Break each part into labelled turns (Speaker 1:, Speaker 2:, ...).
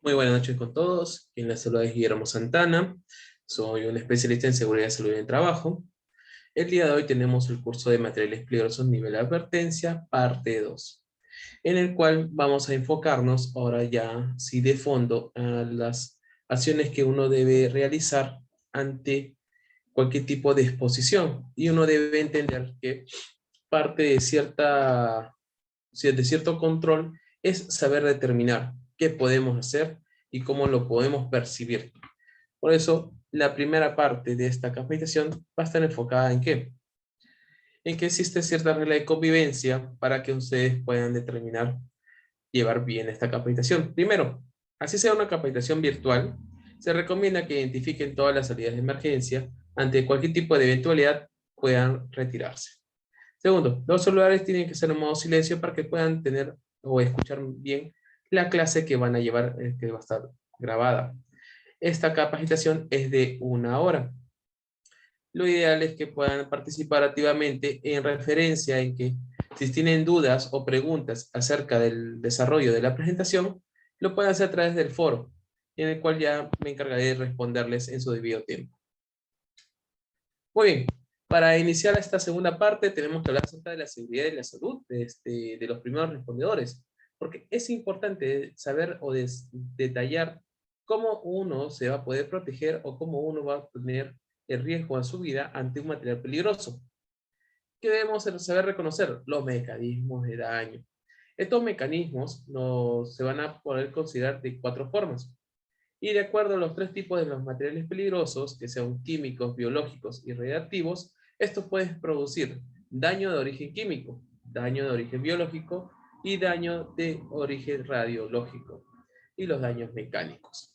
Speaker 1: Muy buenas noches con todos. Quien les saluda es Guillermo Santana. Soy un especialista en seguridad y salud en el trabajo. El día de hoy tenemos el curso de materiales peligrosos nivel de advertencia, parte 2, en el cual vamos a enfocarnos ahora ya, sí de fondo, a las acciones que uno debe realizar ante cualquier tipo de exposición. Y uno debe entender que parte de cierto control es saber determinar qué podemos hacer y cómo lo podemos percibir. Por eso, la primera parte de esta capacitación va a estar enfocada en qué. En que existe cierta regla de convivencia para que ustedes puedan determinar llevar bien esta capacitación. Primero, así sea una capacitación virtual, se recomienda que identifiquen todas las salidas de emergencia ante cualquier tipo de eventualidad puedan retirarse. Segundo, los celulares tienen que ser en modo silencio para que puedan tener o escuchar bien la clase que van a llevar, que va a estar grabada. Esta capacitación es de 1 hora. Lo ideal es que puedan participar activamente en referencia en que si tienen dudas o preguntas acerca del desarrollo de la presentación, lo pueden hacer a través del foro, en el cual ya me encargaré de responderles en su debido tiempo. Muy bien, para iniciar esta segunda parte tenemos que hablar acerca de la seguridad y la salud de los primeros respondedores, porque es importante saber o detallar cómo uno se va a poder proteger o cómo uno va a tener el riesgo a su vida ante un material peligroso. ¿Qué debemos saber reconocer? Los mecanismos de daño. Estos mecanismos se van a poder considerar de 4 formas. Y de acuerdo a los 3 tipos de los materiales peligrosos, que sean químicos, biológicos y radiactivos, estos pueden producir daño de origen químico, daño de origen biológico y daño de origen radiológico, y los daños mecánicos.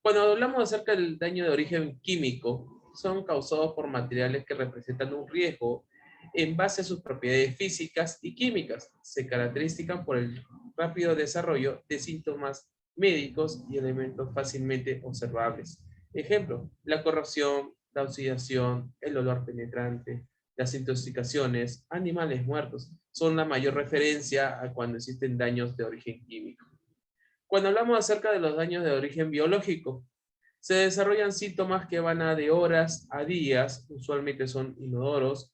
Speaker 1: Cuando hablamos acerca del daño de origen químico, son causados por materiales que representan un riesgo en base a sus propiedades físicas y químicas. Se caracterizan por el rápido desarrollo de síntomas médicos y elementos fácilmente observables. Ejemplo, la corrosión, la oxidación, el olor penetrante, las intoxicaciones, animales muertos, son la mayor referencia a cuando existen daños de origen químico. Cuando hablamos acerca de los daños de origen biológico, se desarrollan síntomas que van de horas a días, usualmente son inodoros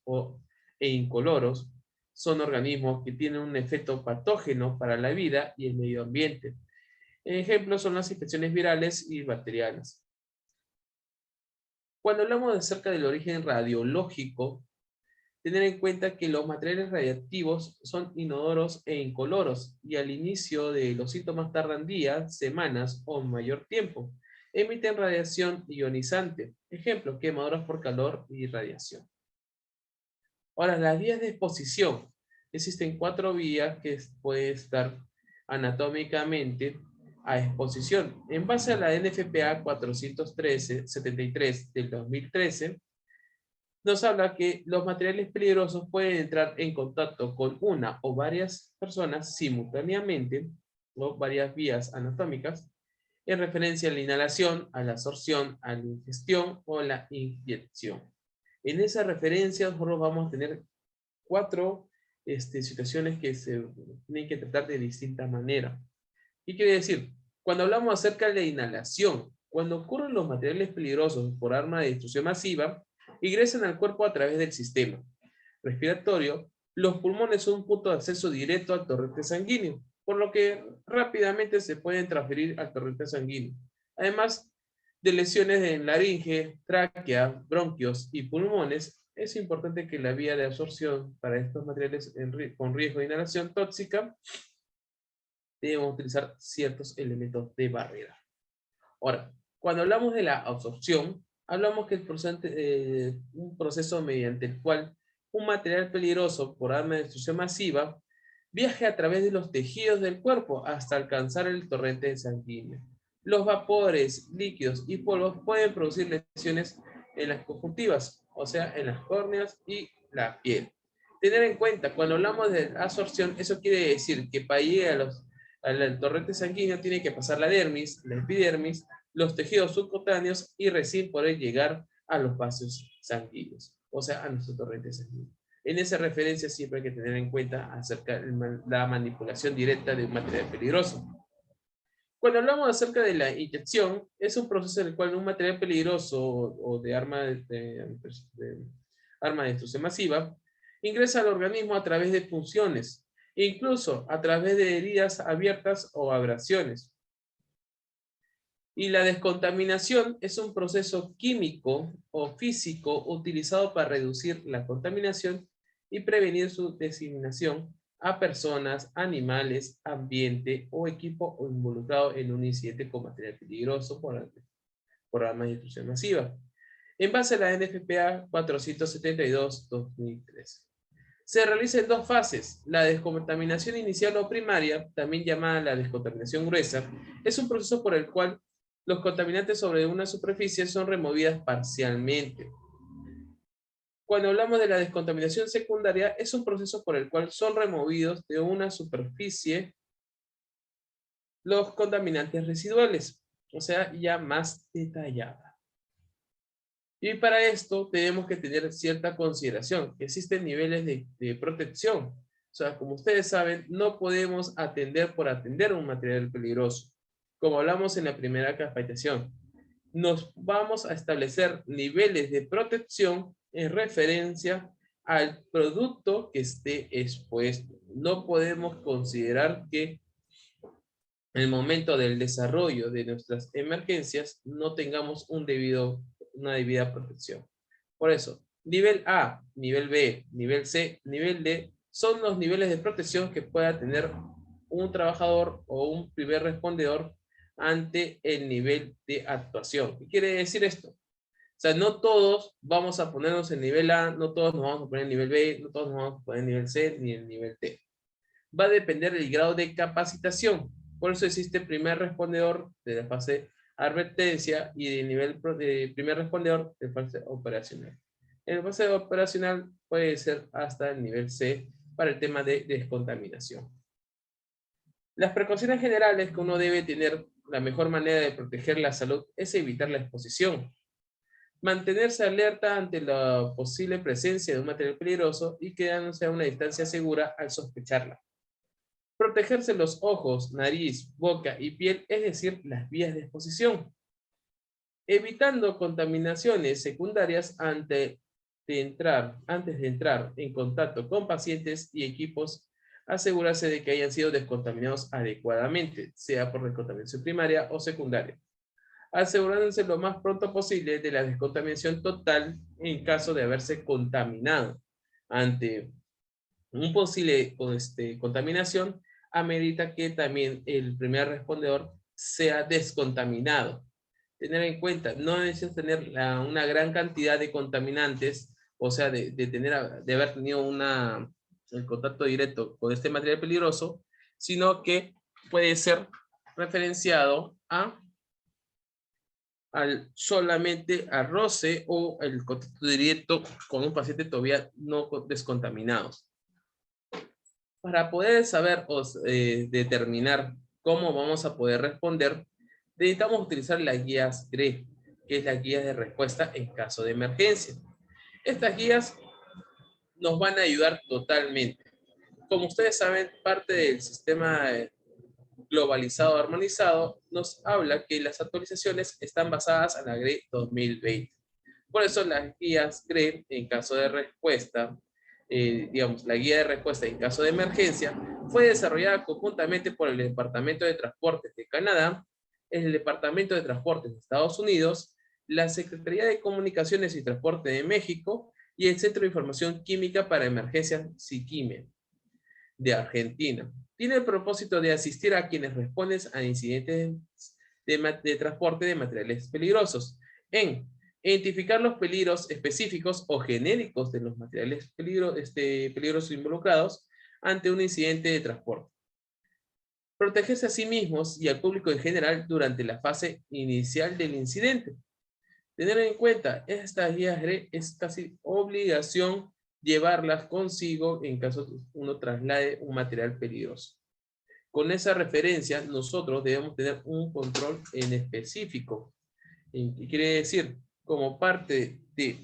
Speaker 1: e incoloros, son organismos que tienen un efecto patógeno para la vida y el medio ambiente. Ejemplos son las infecciones virales y bacterianas. Cuando hablamos acerca del origen radiológico, tener en cuenta que los materiales radiactivos son inodoros e incoloros y al inicio de los síntomas tardan días, semanas o mayor tiempo. Emiten radiación ionizante. Ejemplo, quemaduras por calor y radiación. Ahora, las vías de exposición. Existen 4 vías que pueden estar anatómicamente a exposición. En base a la NFPA 413-73 del 2013, nos habla que los materiales peligrosos pueden entrar en contacto con una o varias personas simultáneamente, o varias vías anatómicas, en referencia a la inhalación, a la absorción, a la ingestión o la inyección. En esa referencia nosotros vamos a tener 4 situaciones que se tienen que tratar de distinta manera. ¿Qué quiere decir? Cuando hablamos acerca de la inhalación, cuando ocurren los materiales peligrosos por arma de destrucción masiva, ingresan al cuerpo a través del sistema respiratorio. Los pulmones son un punto de acceso directo al torrente sanguíneo, por lo que rápidamente se pueden transferir al torrente sanguíneo. Además de lesiones en laringe, tráquea, bronquios y pulmones, es importante que la vía de absorción para estos materiales con riesgo de inhalación tóxica debemos utilizar ciertos elementos de barrera. Ahora, cuando hablamos de la absorción, hablamos que un proceso mediante el cual un material peligroso por arma de destrucción masiva viaje a través de los tejidos del cuerpo hasta alcanzar el torrente sanguíneo. Los vapores, líquidos y polvos pueden producir lesiones en las conjuntivas, o sea, en las córneas y la piel. Tener en cuenta, cuando hablamos de absorción, eso quiere decir que para llegar al torrente sanguíneo tiene que pasar la dermis, la epidermis, los tejidos subcutáneos y recién poder llegar a los vasos sanguíneos, o sea, a nuestro torrente sanguíneo. En esa referencia siempre hay que tener en cuenta acerca de la manipulación directa de un material peligroso. Cuando hablamos acerca de la inyección, es un proceso en el cual un material peligroso o de arma arma de destrucción masiva ingresa al organismo a través de punciones, incluso a través de heridas abiertas o abrasiones. Y la descontaminación es un proceso químico o físico utilizado para reducir la contaminación y prevenir su diseminación a personas, animales, ambiente o equipo involucrado en un incidente con material peligroso por arma de destrucción masiva. En base a la NFPA 472-2013. Se realiza en dos fases. La descontaminación inicial o primaria, también llamada la descontaminación gruesa, es un proceso por el cual los contaminantes sobre una superficie son removidas parcialmente. Cuando hablamos de la descontaminación secundaria, es un proceso por el cual son removidos de una superficie los contaminantes residuales, o sea, ya más detallada. Y para esto tenemos que tener cierta consideración. Existen niveles de protección. O sea, como ustedes saben, no podemos atender por atender un material peligroso. Como hablamos en la primera capacitación, nos vamos a establecer niveles de protección en referencia al producto que esté expuesto. No podemos considerar que en el momento del desarrollo de nuestras emergencias no tengamos una debida protección. Por eso, nivel A, nivel B, nivel C, nivel D son los niveles de protección que pueda tener un trabajador o un primer respondedor ante el nivel de actuación. ¿Qué quiere decir esto? O sea, no todos vamos a ponernos en nivel A, no todos nos vamos a poner en nivel B, no todos nos vamos a poner en nivel C ni en nivel D. Va a depender del grado de capacitación. Por eso existe primer respondedor de la fase advertencia y de nivel de primer respondedor de fase operacional. En la fase operacional puede ser hasta el nivel C para el tema de descontaminación. Las precauciones generales que uno debe tener, la mejor manera de proteger la salud es evitar la exposición. Mantenerse alerta ante la posible presencia de un material peligroso y quedándose a una distancia segura al sospecharla. Protegerse los ojos, nariz, boca y piel, es decir, las vías de exposición. Evitando contaminaciones secundarias antes de entrar en contacto con pacientes y equipos, asegurarse de que hayan sido descontaminados adecuadamente, sea por descontaminación primaria o secundaria. Asegurándose lo más pronto posible de la descontaminación total en caso de haberse contaminado. Ante un posible contaminación, amerita que también el primer respondedor sea descontaminado. Tener en cuenta, no necesitas tener una gran cantidad de contaminantes, o sea, de haber tenido el contacto directo con este material peligroso, sino que puede ser referenciado solamente a roce o el contacto directo con un paciente todavía no descontaminados. Para poder saber o determinar cómo vamos a poder responder, necesitamos utilizar las guías GRE, que es la guía de respuesta en caso de emergencia. Estas guías nos van a ayudar totalmente. Como ustedes saben, parte del sistema globalizado armonizado nos habla que las actualizaciones están basadas en la GRE 2020. Por eso las guías GRE en caso de respuesta, digamos, la guía de respuesta en caso de emergencia, fue desarrollada conjuntamente por el Departamento de Transportes de Canadá, el Departamento de Transportes de Estados Unidos, la Secretaría de Comunicaciones y Transporte de México y el Centro de Información Química para Emergencias SIQUIME de Argentina. Tiene el propósito de asistir a quienes responden a incidentes de transporte de materiales peligrosos en identificar los peligros específicos o genéricos de los materiales peligrosos involucrados ante un incidente de transporte. Protegerse a sí mismos y al público en general durante la fase inicial del incidente. Tener en cuenta, estas guías es casi obligación llevarlas consigo en caso uno traslade un material peligroso. Con esa referencia, nosotros debemos tener un control en específico. ¿Qué quiere decir? Como parte de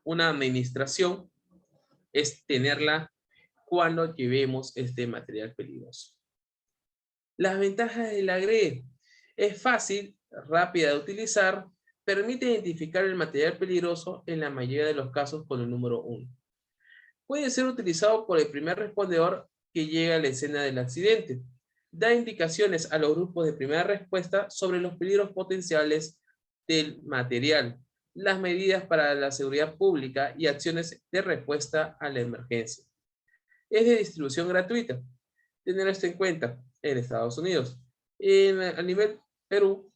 Speaker 1: una administración, es tenerla cuando llevemos este material peligroso. Las ventajas de la GRE. Es fácil, rápida de utilizar, permite identificar el material peligroso en la mayoría de los casos con el número 1. Puede ser utilizado por el primer respondedor que llega a la escena del accidente. Da indicaciones a los grupos de primera respuesta sobre los peligros potenciales del material, las medidas para la seguridad pública y acciones de respuesta a la emergencia. Es de distribución gratuita. Tener esto en cuenta en Estados Unidos. A nivel Perú,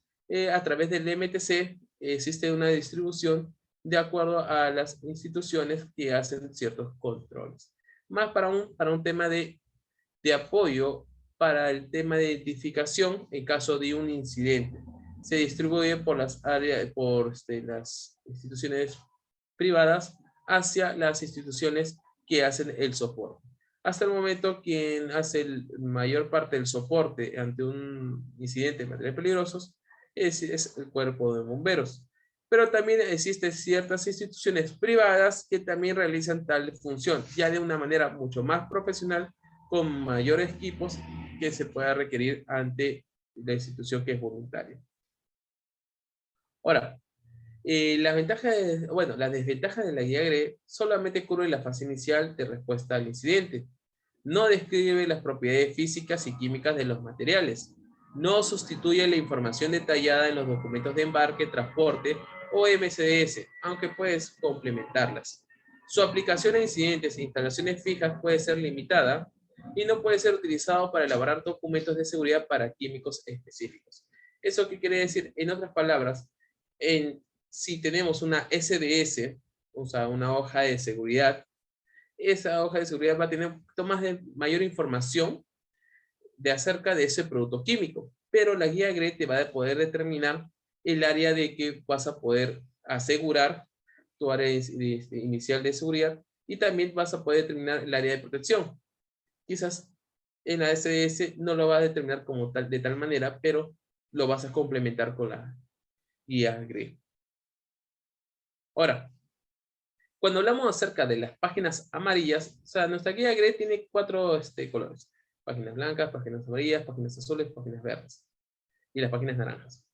Speaker 1: a través del MTC, existe una distribución de acuerdo a las instituciones que hacen ciertos controles. Más para un tema de apoyo para el tema de identificación en caso de un incidente. Se distribuye por las áreas, por las instituciones privadas hacia las instituciones que hacen el soporte. Hasta el momento, quien hace mayor parte del soporte ante un incidente de materiales peligrosos es el cuerpo de bomberos. Pero también existen ciertas instituciones privadas que también realizan tal función, ya de una manera mucho más profesional, con mayores equipos que se pueda requerir ante la institución que es voluntaria. Ahora, las desventajas de la guía GRE solamente cubre la fase inicial de respuesta al incidente. No describe las propiedades físicas y químicas de los materiales. No sustituye la información detallada en los documentos de embarque, transporte o MCDS, aunque puedes complementarlas. Su aplicación a incidentes e instalaciones fijas puede ser limitada y no puede ser utilizado para elaborar documentos de seguridad para químicos específicos. ¿Eso qué quiere decir? En otras palabras, si tenemos una SDS, o sea, una hoja de seguridad, esa hoja de seguridad va a tener un poquito más de mayor información de acerca de ese producto químico, pero la guía GRE te va a poder determinar el área de que vas a poder asegurar tu área inicial de seguridad y también vas a poder determinar el área de protección. Quizás en la SDS no lo va a determinar como tal, de tal manera, pero lo vas a complementar con la guía GRE. Ahora, cuando hablamos acerca de las páginas amarillas, o sea, nuestra guía GRE tiene 4 colores. Páginas blancas, páginas amarillas, páginas azules, páginas verdes. Y las páginas naranjas.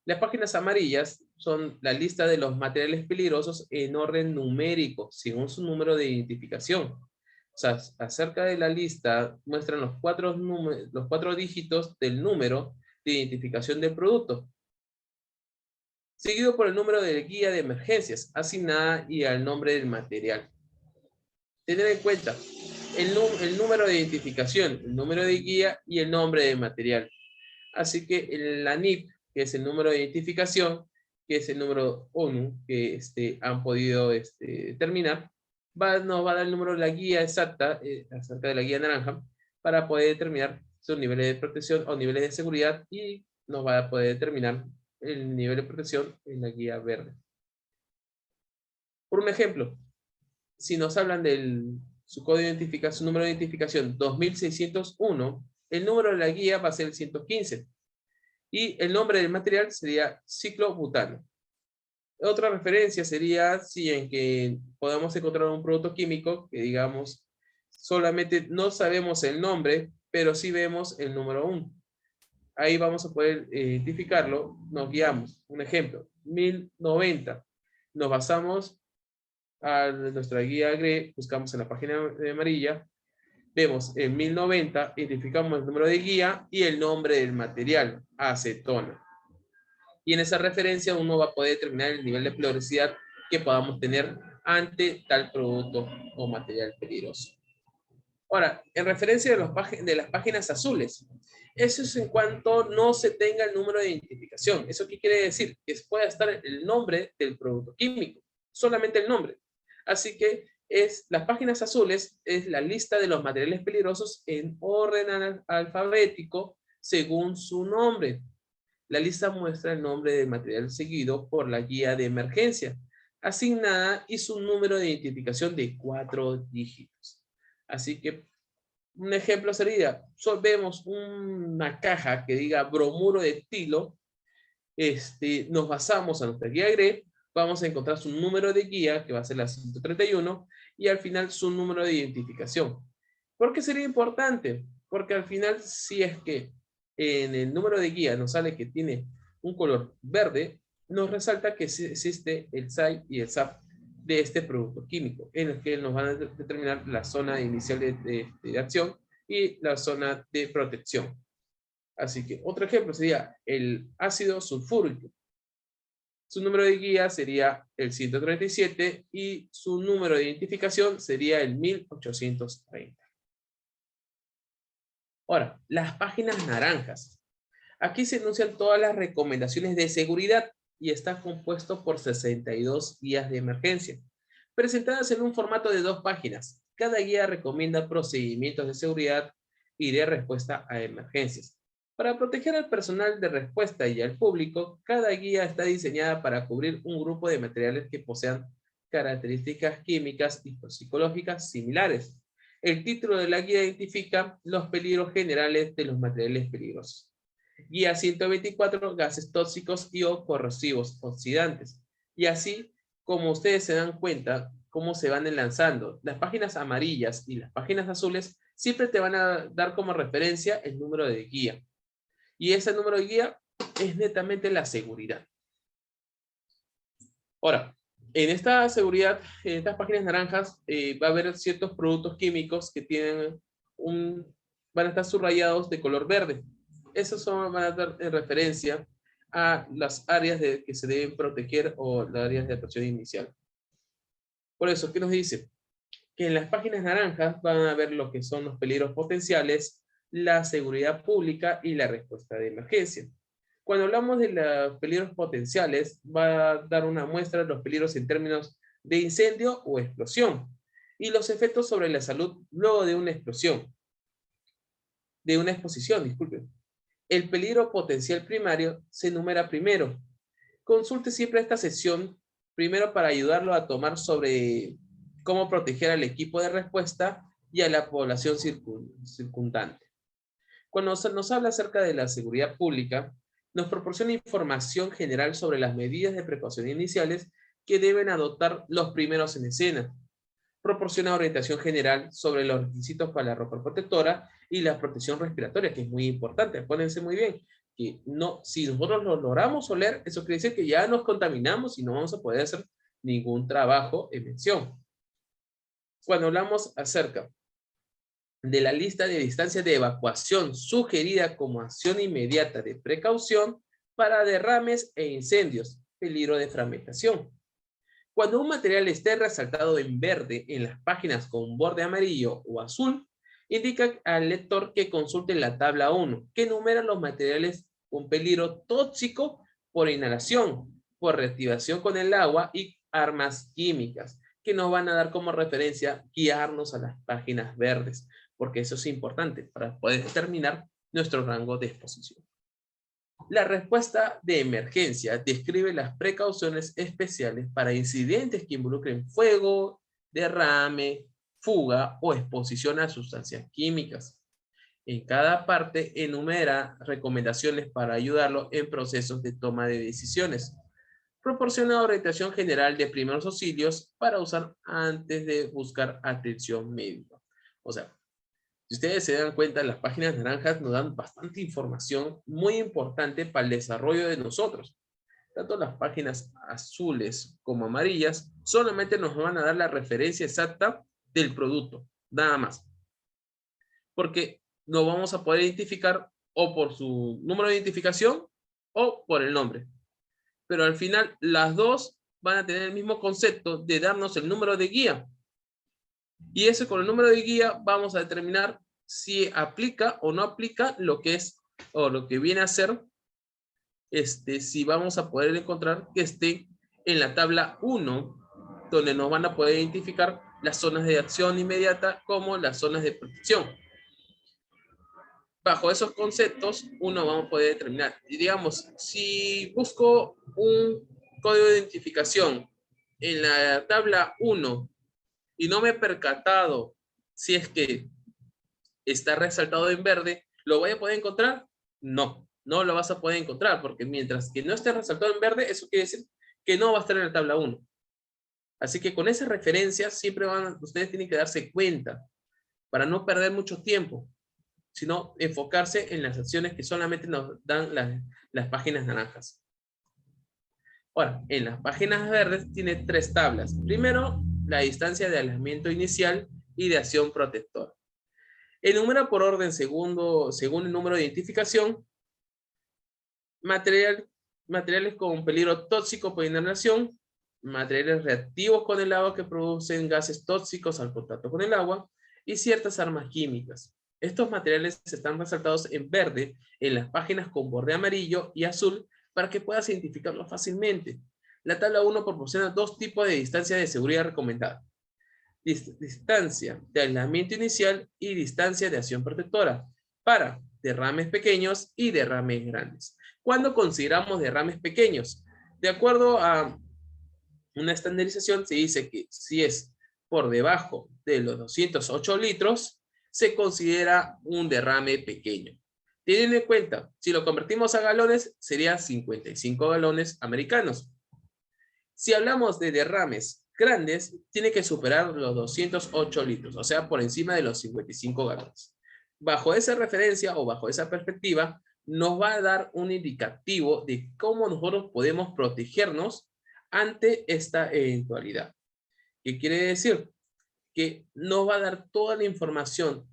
Speaker 1: Las páginas amarillas son la lista de los materiales peligrosos en orden numérico, según su número de identificación. O sea, acerca de la lista muestran los 4 dígitos del número de identificación del producto, seguido por el número de guía de emergencias asignada y al nombre del material. Tener en cuenta el número de identificación, el número de guía y el nombre del material. Así que la NIP, que es el número de identificación, que es el número ONU que han podido determinar, nos va a dar el número de la guía exacta, acerca de la guía naranja, para poder determinar sus niveles de protección o niveles de seguridad, y nos va a poder determinar el nivel de protección en la guía verde. Por un ejemplo, si nos hablan su código de identificación, su número de identificación 2601, el número de la guía va a ser el 115. Y el nombre del material sería ciclobutano. Otra referencia sería si en que podamos encontrar un producto químico que digamos solamente no sabemos el nombre, pero sí vemos el número 1. Ahí vamos a poder identificarlo, nos guiamos. Un ejemplo, 1090. Nos basamos a nuestra guía GRE, buscamos en la página amarilla, vemos en 1090, identificamos el número de guía y el nombre del material, acetona. Y en esa referencia uno va a poder determinar el nivel de peligrosidad que podamos tener ante tal producto o material peligroso. Ahora, en referencia de las páginas azules, eso es en cuanto no se tenga el número de identificación. ¿Eso qué quiere decir? Que pueda estar el nombre del producto químico, solamente el nombre. Así que las páginas azules es la lista de los materiales peligrosos en orden alfabético según su nombre. La lista muestra el nombre del material seguido por la guía de emergencia asignada y su número de identificación de 4 dígitos. Así que un ejemplo sería, vemos una caja que diga bromuro de etilo, nos basamos en nuestra guía GRE, vamos a encontrar su número de guía, que va a ser la 131, y al final su número de identificación. ¿Por qué sería importante? Porque al final, si es que en el número de guía nos sale que tiene un color verde, nos resalta que existe el SAI y el SAP de este producto químico, en el que nos van a determinar la zona inicial de acción y la zona de protección. Así que otro ejemplo sería el ácido sulfúrico. Su número de guía sería el 137 y su número de identificación sería el 1830. Ahora, las páginas naranjas. Aquí se enuncian todas las recomendaciones de seguridad y está compuesto por 62 guías de emergencia, presentadas en un formato de 2 páginas. Cada guía recomienda procedimientos de seguridad y de respuesta a emergencias. Para proteger al personal de respuesta y al público, cada guía está diseñada para cubrir un grupo de materiales que posean características químicas y psicológicas similares. El título de la guía identifica los peligros generales de los materiales peligrosos. Guía 124, gases tóxicos y o corrosivos oxidantes. Y así, como ustedes se dan cuenta, cómo se van enlazando, las páginas amarillas y las páginas azules siempre te van a dar como referencia el número de guía. Y ese número de guía es netamente la seguridad. Ahora, en esta seguridad, en estas páginas naranjas, va a haber ciertos productos químicos que tienen van a estar subrayados de color verde. Esos van a dar en referencia a las áreas que se deben proteger o las áreas de actuación inicial. Por eso, ¿qué nos dice? Que en las páginas naranjas van a ver lo que son los peligros potenciales, la seguridad pública y la respuesta de emergencia. Cuando hablamos de los peligros potenciales, va a dar una muestra de los peligros en términos de incendio o explosión y los efectos sobre la salud luego de una explosión, de una exposición, disculpen. El peligro potencial primario se enumera primero. Consulte siempre esta sección primero para ayudarlo a tomar sobre cómo proteger al equipo de respuesta y a la población circundante. Cuando nos habla acerca de la seguridad pública, nos proporciona información general sobre las medidas de precaución iniciales que deben adoptar los primeros en escena. Proporciona orientación general sobre los requisitos para la ropa protectora y la protección respiratoria, que es muy importante. Acuérdense muy bien que no, si nosotros lo logramos oler, eso quiere decir que ya nos contaminamos y no vamos a poder hacer ningún trabajo en mención. Cuando hablamos acerca de la lista de distancias de evacuación sugerida como acción inmediata de precaución para derrames e incendios, peligro de fragmentación. Cuando un material esté resaltado en verde en las páginas con borde amarillo o azul, indica al lector que consulte la tabla 1, que enumera los materiales con peligro tóxico por inhalación, por reactivación con el agua y armas químicas, que nos van a dar como referencia guiarnos a las páginas verdes, porque eso es importante para poder determinar nuestro rango de exposición. La respuesta de emergencia describe las precauciones especiales para incidentes que involucren fuego, derrame, fuga o exposición a sustancias químicas. En cada parte enumera recomendaciones para ayudarlo en procesos de toma de decisiones. Proporciona orientación general de primeros auxilios para usar antes de buscar atención médica. O sea, si ustedes se dan cuenta, las páginas naranjas nos dan bastante información muy importante para el desarrollo de nosotros. Tanto las páginas azules como amarillas solamente nos van a dar la referencia exacta del producto, nada más. Porque lo vamos a poder identificar o por su número de identificación o por el nombre. Pero al final las dos van a tener el mismo concepto de darnos el número de guía. Y eso con el número de guía vamos a determinar si aplica o no aplica lo que es o lo que viene a ser, si vamos a poder encontrar que esté en la tabla 1, donde nos van a poder identificar las zonas de acción inmediata como las zonas de protección. Bajo esos conceptos, uno vamos a poder determinar. Y digamos, si busco un código de identificación en la tabla 1 y no me he percatado si es que está resaltado en verde, ¿lo voy a poder encontrar? No, no lo vas a poder encontrar, porque mientras que no esté resaltado en verde, eso quiere decir que no va a estar en la tabla 1. Así que con esas referencias siempre ustedes tienen que darse cuenta para no perder mucho tiempo. sino enfocarse en las acciones que solamente nos dan las páginas naranjas. Ahora, en las páginas verdes tiene 3 tablas. Primero, la distancia de alejamiento inicial y de acción protectora. Enumera por orden según el número de identificación, materiales con peligro tóxico por inhalación, materiales reactivos con el agua que producen gases tóxicos al contacto con el agua, y ciertas armas químicas. Estos materiales están resaltados en verde en las páginas con borde amarillo y azul para que puedas identificarlos fácilmente. La tabla 1 proporciona 2 tipos de distancia de seguridad recomendada. Distancia de aislamiento inicial y distancia de acción protectora para derrames pequeños y derrames grandes. ¿Cuándo consideramos derrames pequeños? De acuerdo a una estandarización, se dice que si es por debajo de los 208 litros, se considera un derrame pequeño. Teniendo en cuenta, si lo convertimos a galones, sería 55 galones americanos. Si hablamos de derrames grandes, tiene que superar los 208 litros, o sea, por encima de los 55 galones. Bajo esa referencia o bajo esa perspectiva, nos va a dar un indicativo de cómo nosotros podemos protegernos ante esta eventualidad. ¿Qué quiere decir? Que nos va a dar toda la información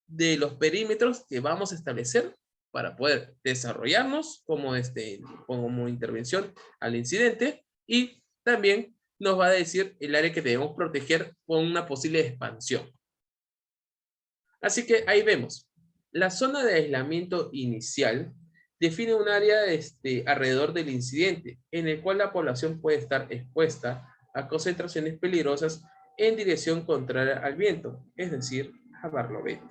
Speaker 1: de los perímetros que vamos a establecer para poder desarrollarnos como intervención al incidente, y también nos va a decir el área que debemos proteger con una posible expansión. Así que ahí vemos. La zona de aislamiento inicial define un área alrededor del incidente, en el cual la población puede estar expuesta a concentraciones peligrosas en dirección contraria al viento, es decir, a barlovento.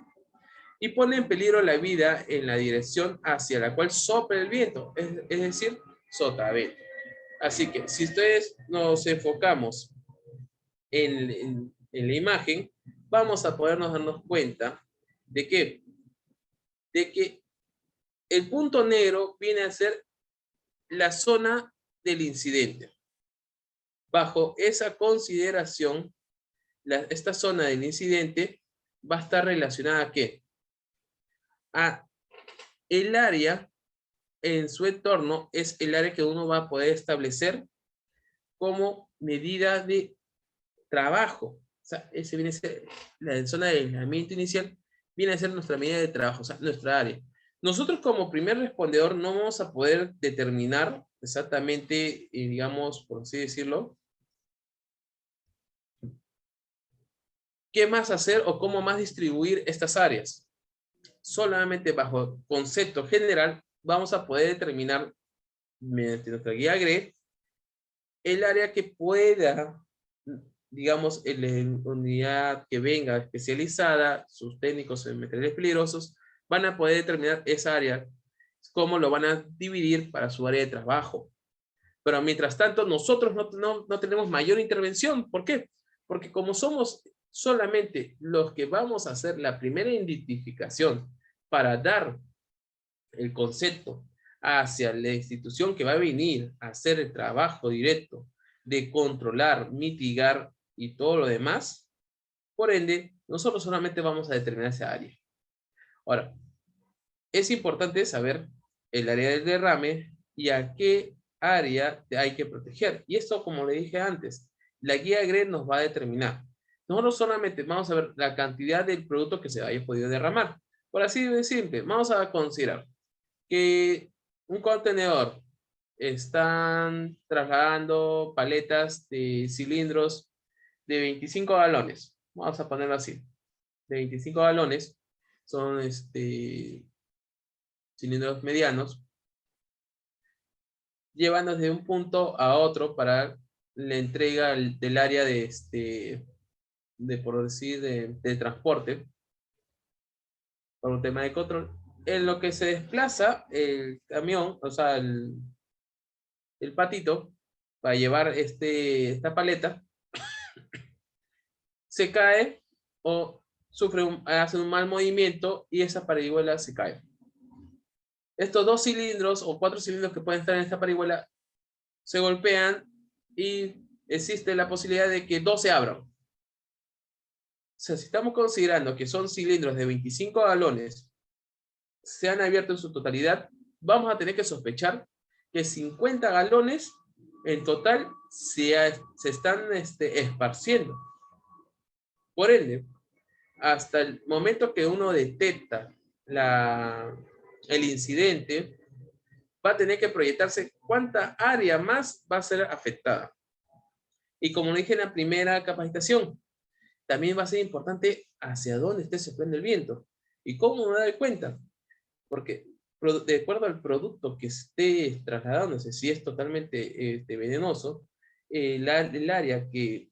Speaker 1: Y pone en peligro la vida en la dirección hacia la cual sopla el viento, es decir, sotavento. Así que si ustedes nos enfocamos en la imagen, vamos a podernos darnos cuenta de que el punto negro viene a ser la zona del incidente. Bajo esa consideración, esta zona del incidente va a estar relacionada ¿a qué? A el área en su entorno, es el área que uno va a poder establecer como medida de trabajo. O sea, ese viene a ser la zona de aislamiento inicial, viene a ser nuestra medida de trabajo, o sea, nuestra área. Nosotros como primer respondedor no vamos a poder determinar exactamente, digamos, por así decirlo, qué más hacer o cómo más distribuir estas áreas. Solamente bajo concepto general vamos a poder determinar mediante nuestra guía GRE el área que pueda, digamos, la unidad que venga especializada, sus técnicos en materiales peligrosos, van a poder determinar esa área, cómo lo van a dividir para su área de trabajo. Pero mientras tanto, nosotros no tenemos mayor intervención. ¿Por qué? Porque como somos solamente los que vamos a hacer la primera identificación para dar el concepto hacia la institución que va a venir a hacer el trabajo directo de controlar, mitigar y todo lo demás, por ende, nosotros solamente vamos a determinar esa área. Ahora, es importante saber el área del derrame y a qué área hay que proteger. Y esto, como le dije antes, la guía GRE nos va a determinar. Nosotros solamente vamos a ver la cantidad del producto que se haya podido derramar. Por así de simple, vamos a considerar que un contenedor están trasladando paletas de cilindros de 25 galones. Vamos a ponerlo así. De 25 galones son cilindros medianos, llevan desde un punto a otro para la entrega del área por decir, de transporte, por un tema de control. En lo que se desplaza el camión, o sea, el patito, para llevar esta paleta, se cae o hace un mal movimiento y esa parihuela se cae. Estos 2 cilindros o 4 cilindros que pueden estar en esta parihuela se golpean y existe la posibilidad de que 2 se abran. sea, si estamos considerando que son cilindros de 25 galones, se han abierto en su totalidad, vamos a tener que sospechar que 50 galones en total se están esparciendo. Por ende, hasta el momento que uno detecta el incidente, va a tener que proyectarse cuánta área más va a ser afectada. Y como dije en la primera capacitación, también va a ser importante hacia dónde esté soplando el viento. ¿Y cómo me doy cuenta? Porque de acuerdo al producto que esté trasladándose, si es totalmente venenoso, el área que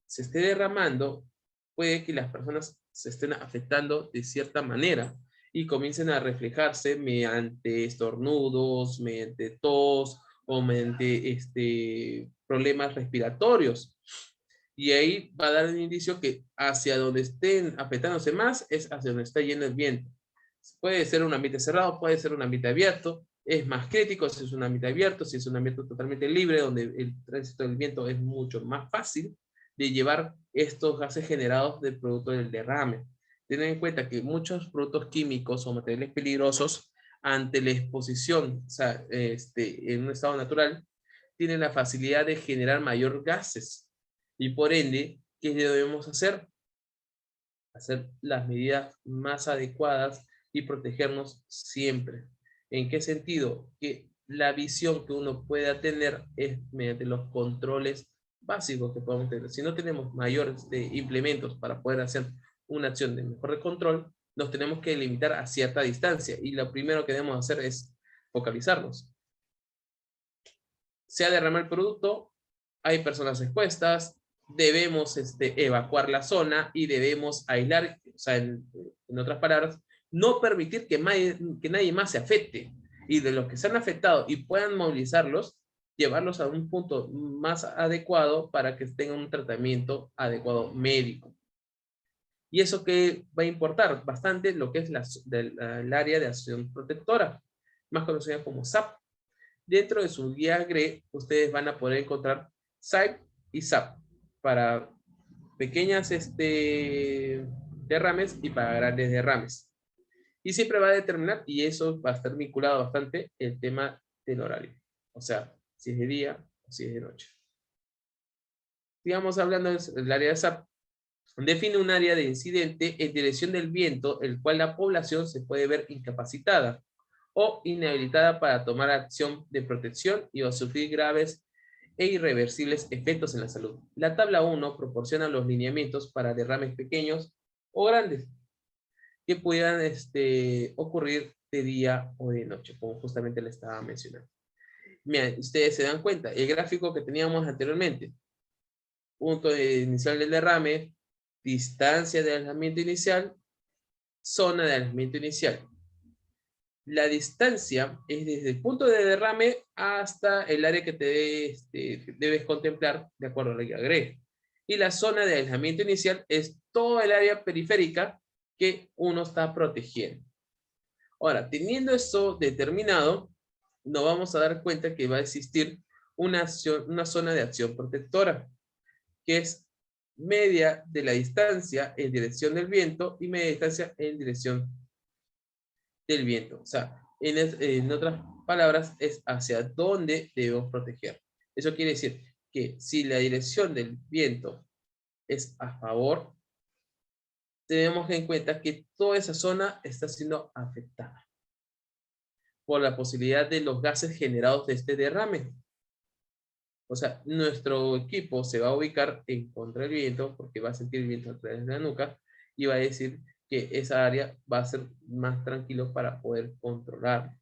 Speaker 1: se esté derramando, puede que las personas se estén afectando de cierta manera y comiencen a reflejarse mediante estornudos, mediante tos o mediante problemas respiratorios. Y ahí va a dar un indicio que hacia donde estén afectándose más es hacia donde está yendo el viento. Puede ser un ambiente cerrado, puede ser un ambiente abierto, es más crítico si es un ambiente abierto, si es un ambiente totalmente libre, donde el tránsito del viento es mucho más fácil de llevar estos gases generados del producto del derrame. Ten en cuenta que muchos productos químicos o materiales peligrosos, ante la exposición, o sea, en un estado natural, tienen la facilidad de generar mayor gases. Y por ende, ¿qué debemos hacer? Hacer las medidas más adecuadas y protegernos siempre. ¿En qué sentido? Que la visión que uno pueda tener es mediante los controles básicos que podemos tener. Si no tenemos mayores implementos para poder hacer una acción de mejor control, nos tenemos que limitar a cierta distancia y lo primero que debemos hacer es focalizarnos. Se ha derramado el producto, hay personas expuestas, debemos evacuar la zona y debemos aislar, o sea, en otras palabras, no permitir que nadie más se afecte. Y de los que se han afectado y puedan movilizarlos, llevarlos a un punto más adecuado para que tengan un tratamiento adecuado médico. Y eso que va a importar bastante lo que es el área de acción protectora, más conocida como SAP. Dentro de su guía GRE, ustedes van a poder encontrar SAP y SAP para pequeñas derrames y para grandes derrames. Y siempre va a determinar, y eso va a estar vinculado bastante, el tema del horario. O sea, si es de día o si es de noche. Sigamos hablando del área de SAP. Define un área de incidente en dirección del viento, el cual la población se puede ver incapacitada o inhabilitada para tomar acción de protección y o sufrir graves e irreversibles efectos en la salud. La tabla 1 proporciona los lineamientos para derrames pequeños o grandes que puedan ocurrir de día o de noche, como justamente le estaba mencionando. Miren, ustedes se dan cuenta, el gráfico que teníamos anteriormente, punto inicial del derrame, distancia de aislamiento inicial, zona de aislamiento inicial. La distancia es desde el punto de derrame hasta el área que debes contemplar de acuerdo a la guía GRE. Y la zona de aislamiento inicial es todo el área periférica que uno está protegiendo. Ahora, teniendo esto determinado, nos vamos a dar cuenta que va a existir una zona de acción protectora, que es media de la distancia en dirección del viento y media distancia en dirección del viento. O sea, en otras palabras, es hacia dónde debemos proteger. Eso quiere decir que si la dirección del viento es a favor, tenemos en cuenta que toda esa zona está siendo afectada por la posibilidad de los gases generados de este derrame. O sea, nuestro equipo se va a ubicar en contra del viento porque va a sentir el viento a través de la nuca y va a decir que esa área va a ser más tranquilo para poder controlar.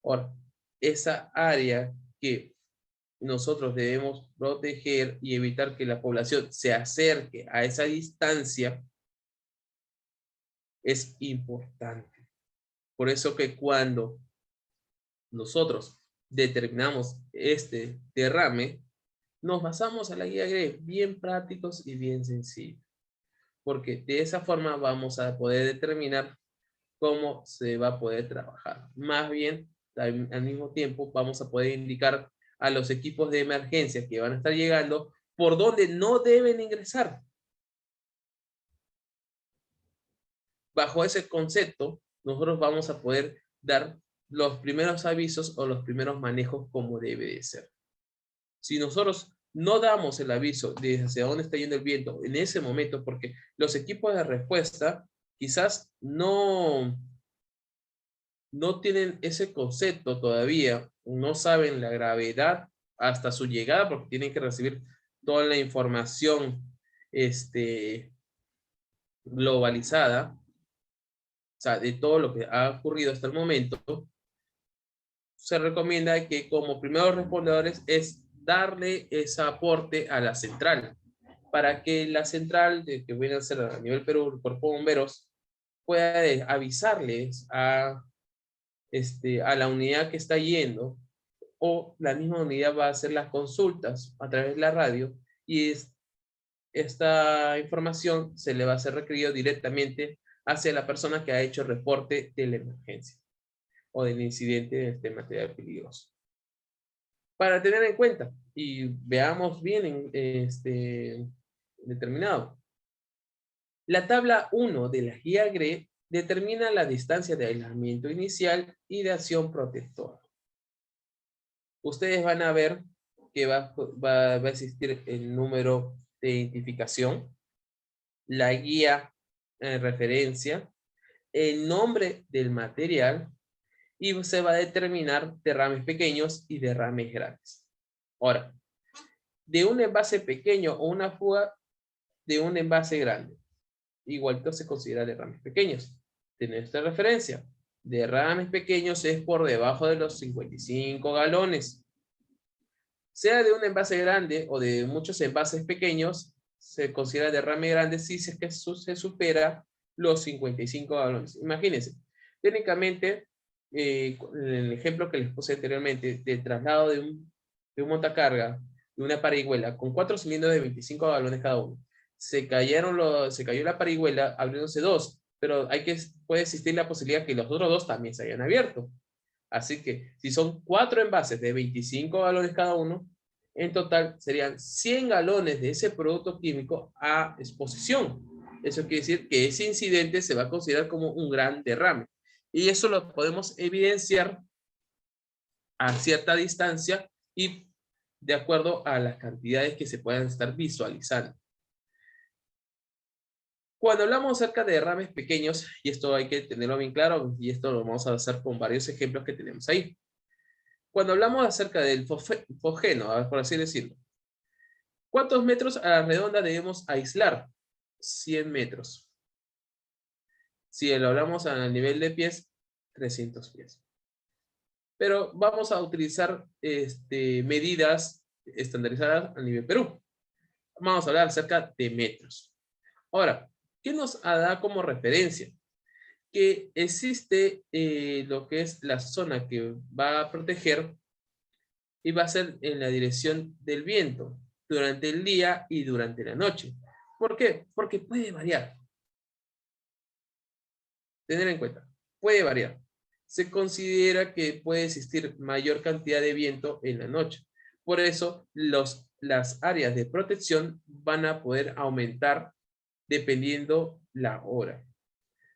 Speaker 1: Ahora, esa área que nosotros debemos proteger y evitar que la población se acerque a esa distancia es importante. Por eso que cuando nosotros determinamos este derrame, nos basamos a la guía GRE, bien prácticos y bien sencillos, porque de esa forma vamos a poder determinar cómo se va a poder trabajar. Más bien, al mismo tiempo, vamos a poder indicar a los equipos de emergencia que van a estar llegando por dónde no deben ingresar. bajo ese concepto, nosotros vamos a poder dar los primeros avisos o los primeros manejos como debe de ser. Si nosotros no damos el aviso de hacia dónde está yendo el viento en ese momento, porque los equipos de respuesta quizás no tienen ese concepto todavía, no saben la gravedad hasta su llegada, porque tienen que recibir toda la información globalizada, o sea, de todo lo que ha ocurrido hasta el momento. Se recomienda que como primeros respondedores es darle ese aporte a la central, para que la central, que viene a ser a nivel Perú, el Cuerpo de Bomberos, pueda avisarles a la unidad que está yendo, o la misma unidad va a hacer las consultas a través de la radio, y esta información se le va a hacer requerido directamente hacia la persona que ha hecho el reporte de la emergencia o del incidente de este material peligroso. Para tener en cuenta, y veamos bien determinado. La tabla 1 de la guía GRE determina la distancia de aislamiento inicial y de acción protectora. Ustedes van a ver que va a existir el número de identificación, la guía en referencia, el nombre del material, y se va a determinar derrames pequeños y derrames grandes. Ahora, de un envase pequeño o una fuga de un envase grande, igualito se considera derrames pequeños. Tener esta referencia. Derrames pequeños es por debajo de los 55 galones. Sea de un envase grande o de muchos envases pequeños, se considera derrame grande si es que se supera los 55 galones. Imagínense, técnicamente, en el ejemplo que les puse anteriormente, del traslado de un montacarga, de una parihuela, con 4 cilindros de 25 galones cada uno, se cayó la parihuela abriéndose 2, pero puede existir la posibilidad que los otros 2 también se hayan abierto. Así que si son 4 envases de 25 galones cada uno, en total serían 100 galones de ese producto químico a exposición. Eso quiere decir que ese incidente se va a considerar como un gran derrame. Y eso lo podemos evidenciar a cierta distancia y de acuerdo a las cantidades que se puedan estar visualizando. Cuando hablamos acerca de derrames pequeños, y esto hay que tenerlo bien claro, y esto lo vamos a hacer con varios ejemplos que tenemos ahí. Cuando hablamos acerca del fosgeno, por así decirlo, ¿cuántos metros a la redonda debemos aislar? 100 metros. Si lo hablamos a nivel de pies, 300 pies. Pero vamos a utilizar medidas estandarizadas a nivel Perú. Vamos a hablar acerca de metros. Ahora, ¿qué nos da como referencia? Que existe lo que es la zona que va a proteger y va a ser en la dirección del viento durante el día y durante la noche. ¿Por qué? Porque puede variar. Tener en cuenta, puede variar. Se considera que puede existir mayor cantidad de viento en la noche. Por eso, las áreas de protección van a poder aumentar dependiendo la hora.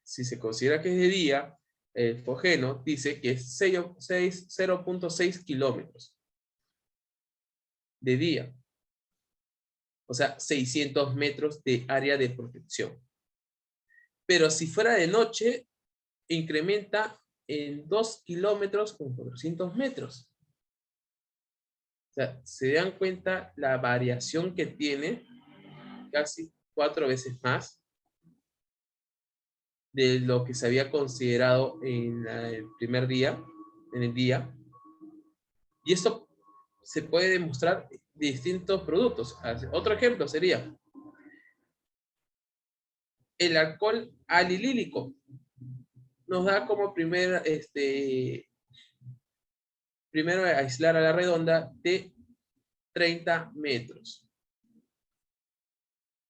Speaker 1: Si se considera que es de día, el fogeno dice que es 0.6 kilómetros de día. O sea, 600 metros de área de protección. Pero si fuera de noche, incrementa en 2 kilómetros con 400 metros. O sea, se dan cuenta la variación que tiene, casi 4 veces más de lo que se había considerado en el primer día, en el día. Y esto se puede demostrar de distintos productos. Otro ejemplo sería el alcohol alilílico. Nos da como primero aislar a la redonda de 30 metros.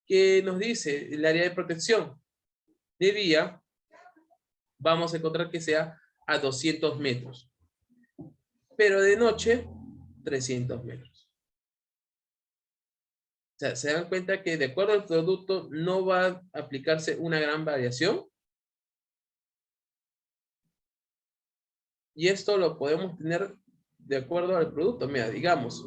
Speaker 1: ¿Qué nos dice el área de protección? De día, vamos a encontrar que sea a 200 metros. Pero de noche, 300 metros. O sea, se dan cuenta que de acuerdo al producto no va a aplicarse una gran variación, Y esto lo podemos tener de acuerdo al producto. Mira, digamos,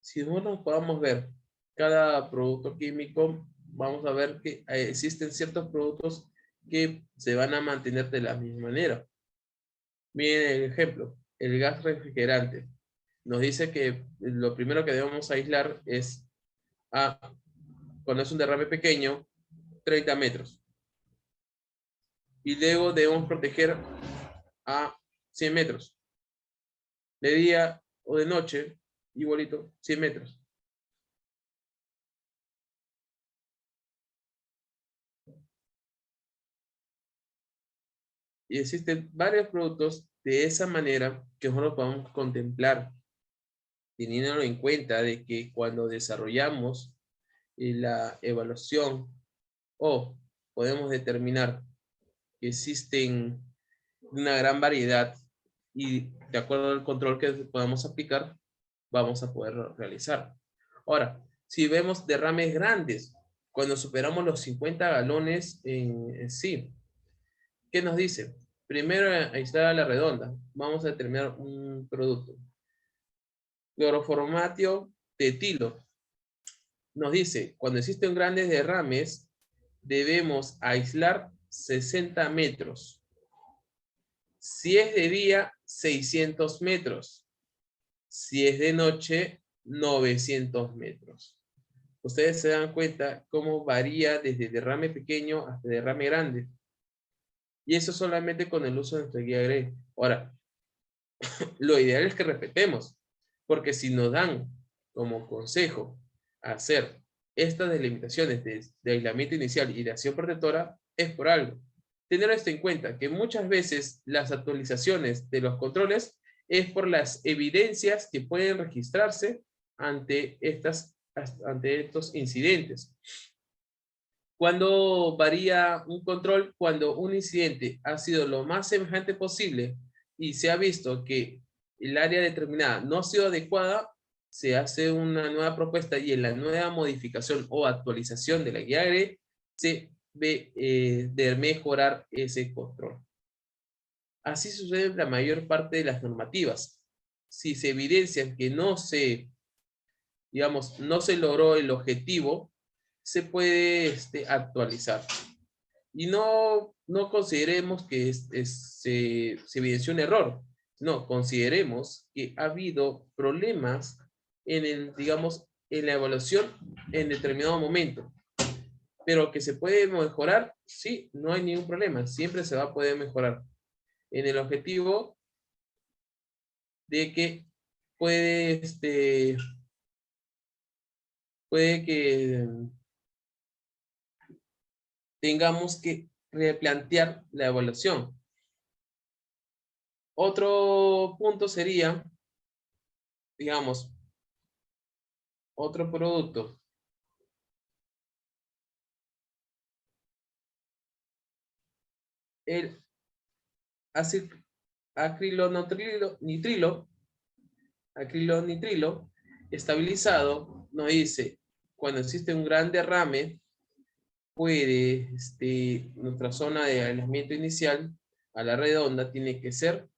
Speaker 1: si nosotros podamos ver cada producto químico, vamos a ver que existen ciertos productos que se van a mantener de la misma manera. Miren el ejemplo, el gas refrigerante. Nos dice que lo primero que debemos aislar es, cuando es un derrame pequeño, 30 metros. Y luego debemos proteger a 100 metros. De día o de noche, igualito, 100 metros. Y existen varios productos de esa manera que nosotros podemos contemplar, teniendo en cuenta de que cuando desarrollamos la evaluación o podemos determinar que existen una gran variedad y de acuerdo al control que podamos aplicar, vamos a poder realizar. Ahora, si vemos derrames grandes, cuando superamos los 50 galones en sí, ¿qué nos dice? Primero, aislar a la redonda. Vamos a determinar un producto. Cloroformatio de etilo. Nos dice, cuando existen grandes derrames, debemos aislar 60 metros. Si es de día, 600 metros. Si es de noche, 900 metros. Ustedes se dan cuenta cómo varía desde derrame pequeño hasta derrame grande. Y eso solamente con el uso de nuestra guía GRE. Ahora, lo ideal es que respetemos, porque si nos dan como consejo hacer estas delimitaciones de aislamiento inicial y de acción protectora, es por algo. Tener esto en cuenta, que muchas veces las actualizaciones de los controles es por las evidencias que pueden registrarse ante estos incidentes. ¿Cuándo varía un control? Cuando un incidente ha sido lo más semejante posible y se ha visto que el área determinada no ha sido adecuada, se hace una nueva propuesta y en la nueva modificación o actualización de la guía ARE se ve de mejorar ese control. Así sucede en la mayor parte de las normativas. Si se evidencia que no se logró el objetivo, se puede actualizar. Y no consideremos que se evidenció un error. No, consideremos que ha habido problemas en la evaluación en determinado momento. Pero que se puede mejorar, sí, no hay ningún problema. Siempre se va a poder mejorar. En el objetivo de que puede que tengamos que replantear la evaluación. Otro punto sería, digamos, otro producto. El acrilonitrilo estabilizado nos dice, cuando existe un gran derrame, puede, nuestra zona de aislamiento inicial a la redonda tiene que ser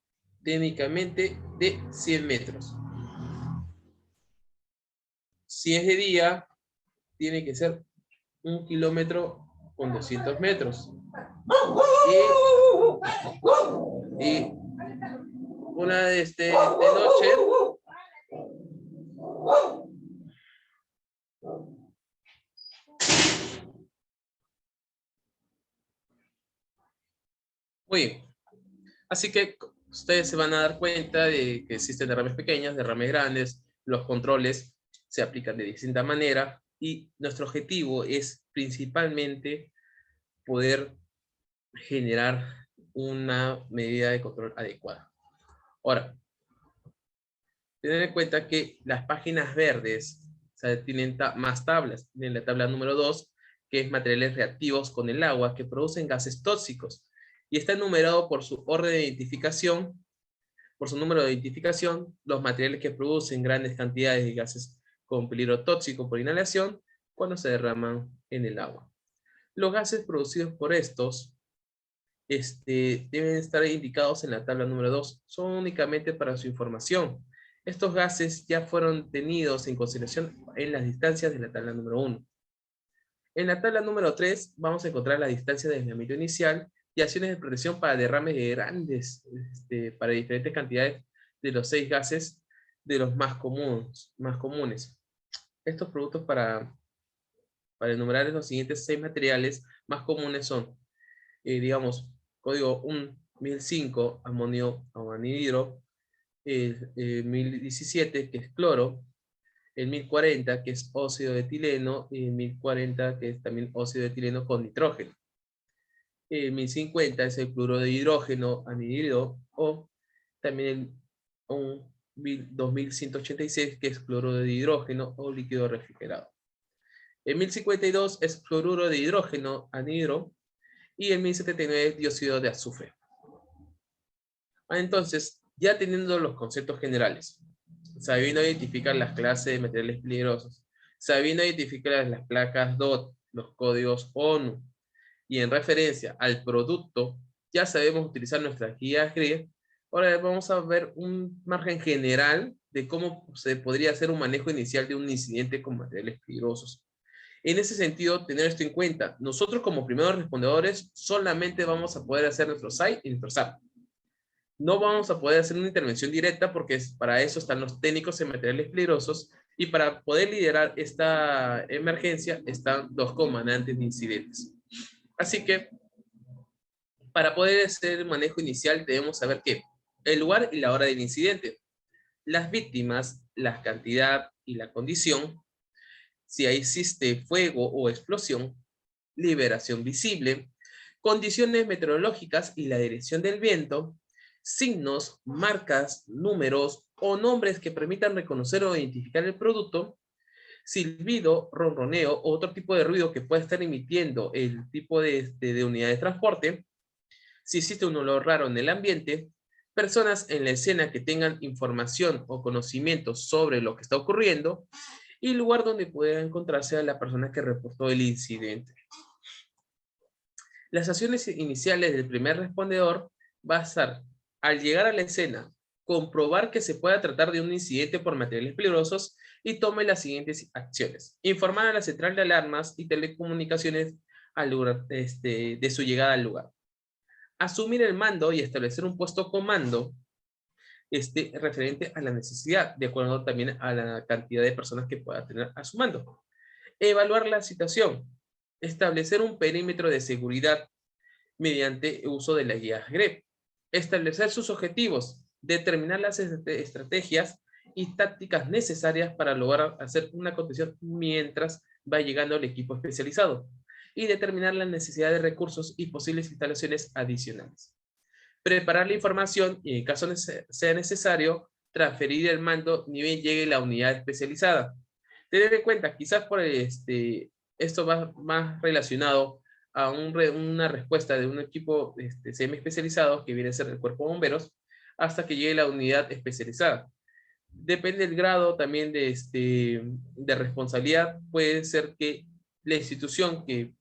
Speaker 1: técnicamente de 100 metros. Si es de día, tiene que ser 1 kilómetro con 200 metros. Y una de noche, muy bien. Así que ustedes se van a dar cuenta de que existen derrames pequeñas, derrames grandes, los controles se aplican de distinta manera y nuestro objetivo es principalmente poder generar una medida de control adecuada. Ahora, tener en cuenta que las páginas verdes, o sea, tienen más tablas. Tienen la tabla número 2, que es materiales reactivos con el agua que producen gases tóxicos. Y está enumerado por su orden de identificación, por su número de identificación, los materiales que producen grandes cantidades de gases con peligro tóxico por inhalación cuando se derraman en el agua. Los gases producidos por estos deben estar indicados en la tabla número 2. Son únicamente para su información. Estos gases ya fueron tenidos en consideración en las distancias de la tabla número 1. En la tabla número 3 vamos a encontrar la distancia de aislamiento inicial y acciones de protección para derrames de grandes, para diferentes cantidades de los 6 gases de los más comunes. Estos productos para enumerar los siguientes 6 materiales más comunes son, digamos, código 1005, amonio anhidro, el 1017, que es cloro, el 1040, que es óxido de etileno, y el 1040, que es también óxido de etileno con nitrógeno. El 1050 es el cloruro de hidrógeno anhidro, o también el 2186, que es cloruro de hidrógeno o líquido refrigerado. El 1052 es cloruro de hidrógeno anhidro, y el 1079 es dióxido de azufre. Entonces, ya teniendo los conceptos generales, sabiendo identificar las clases de materiales peligrosos, sabiendo identificar las placas DOT, los códigos ONU, y en referencia al producto, ya sabemos utilizar nuestras guías GRID. Ahora vamos a ver un margen general de cómo se podría hacer un manejo inicial de un incidente con materiales peligrosos. En ese sentido, tener esto en cuenta. Nosotros como primeros respondedores solamente vamos a poder hacer nuestro SAI y nuestro SAP. No vamos a poder hacer una intervención directa porque para eso están los técnicos en materiales peligrosos y para poder liderar esta emergencia están los comandantes de incidentes. Así que para poder hacer el manejo inicial debemos saber qué, el lugar y la hora del incidente, las víctimas, la cantidad y la condición, si existe fuego o explosión, liberación visible, condiciones meteorológicas y la dirección del viento, signos, marcas, números o nombres que permitan reconocer o identificar el producto, silbido, ronroneo o otro tipo de ruido que pueda estar emitiendo el tipo de unidad de transporte, si existe un olor raro en el ambiente, personas en la escena que tengan información o conocimiento sobre lo que está ocurriendo y lugar donde pueda encontrarse a la persona que reportó el incidente. Las acciones iniciales del primer respondedor va a estar, al llegar a la escena, comprobar que se pueda tratar de un incidente por materiales peligrosos y tome las siguientes acciones. Informar a la central de alarmas y telecomunicaciones al lugar, de su llegada al lugar. Asumir el mando y establecer un puesto comando referente a la necesidad, de acuerdo también a la cantidad de personas que pueda tener a su mando. Evaluar la situación. Establecer un perímetro de seguridad mediante uso de la guía GREP. Establecer sus objetivos. Determinar las estrategias y tácticas necesarias para lograr hacer una contención mientras va llegando el equipo especializado. Y determinar la necesidad de recursos y posibles instalaciones adicionales. Preparar la información y en caso sea necesario, transferir el mando ni bien llegue la unidad especializada. Tener en cuenta, quizás por esto va más relacionado a una respuesta de un equipo semi-especializado que viene a ser el cuerpo de bomberos hasta que llegue la unidad especializada. Depende del grado también de responsabilidad. Puede ser que la institución que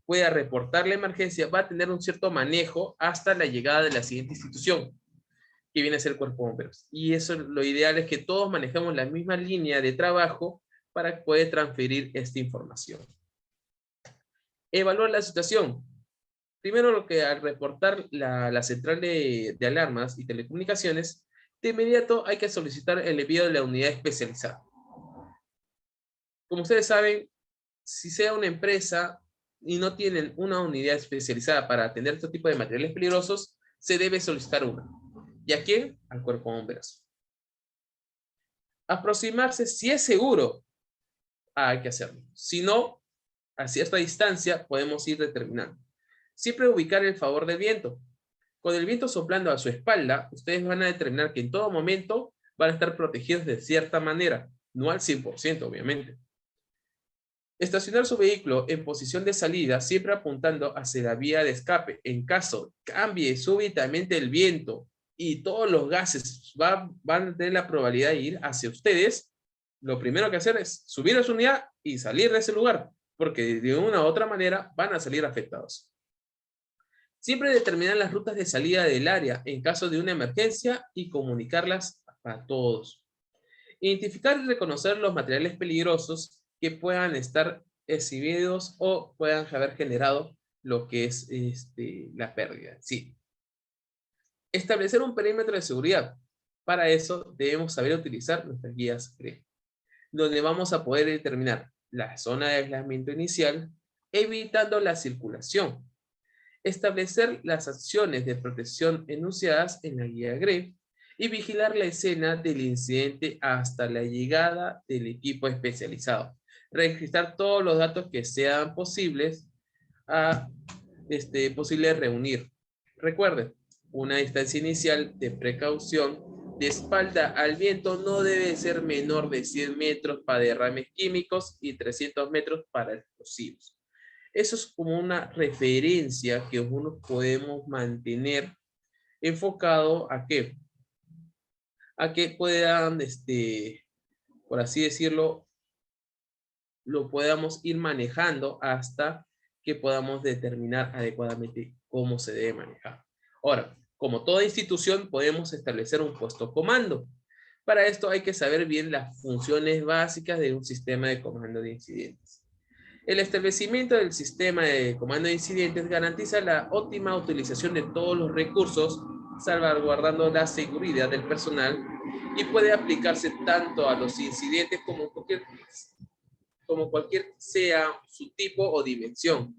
Speaker 1: pueda reportar la emergencia va a tener un cierto manejo hasta la llegada de la siguiente institución, que viene a ser el cuerpo de bomberos. Y eso, lo ideal es que todos manejemos la misma línea de trabajo para poder transferir esta información. Evaluar la situación. Primero, lo que al reportar la central de alarmas y telecomunicaciones, de inmediato hay que solicitar el envío de la unidad especializada. Como ustedes saben, si sea una empresa y no tienen una unidad especializada para atender este tipo de materiales peligrosos, se debe solicitar una. ¿Y a quién? Al cuerpo de bomberos. Aproximarse, si es seguro, hay que hacerlo. Si no, a cierta distancia podemos ir determinando. Siempre ubicar el favor del viento. Con el viento soplando a su espalda, ustedes van a determinar que en todo momento van a estar protegidos de cierta manera, no al 100%, obviamente. Estacionar su vehículo en posición de salida, siempre apuntando hacia la vía de escape. En caso cambie súbitamente el viento y todos los gases van a tener la probabilidad de ir hacia ustedes, lo primero que hacer es subir a su unidad y salir de ese lugar, porque de una u otra manera van a salir afectados. Siempre determinar las rutas de salida del área en caso de una emergencia y comunicarlas a todos. Identificar y reconocer los materiales peligrosos que puedan estar exhibidos o puedan haber generado lo que es la pérdida. Sí. Establecer un perímetro de seguridad. Para eso debemos saber utilizar nuestras guías GRE, donde vamos a poder determinar la zona de aislamiento inicial, evitando la circulación. Establecer las acciones de protección enunciadas en la guía GRE y vigilar la escena del incidente hasta la llegada del equipo especializado. Registrar todos los datos que sean posibles posible reunir. Recuerden, una distancia inicial de precaución de espalda al viento no debe ser menor de 100 metros para derrames químicos y 300 metros para explosivos. Eso es como una referencia que nosotros podemos mantener enfocado a qué? A que puedan, por así decirlo, lo podamos ir manejando hasta que podamos determinar adecuadamente cómo se debe manejar. Ahora, como toda institución, podemos establecer un puesto comando. Para esto hay que saber bien las funciones básicas de un sistema de comando de incidentes. El establecimiento del sistema de comando de incidentes garantiza la óptima utilización de todos los recursos, salvaguardando la seguridad del personal y puede aplicarse tanto a los incidentes como cualquier sea su tipo o dimensión.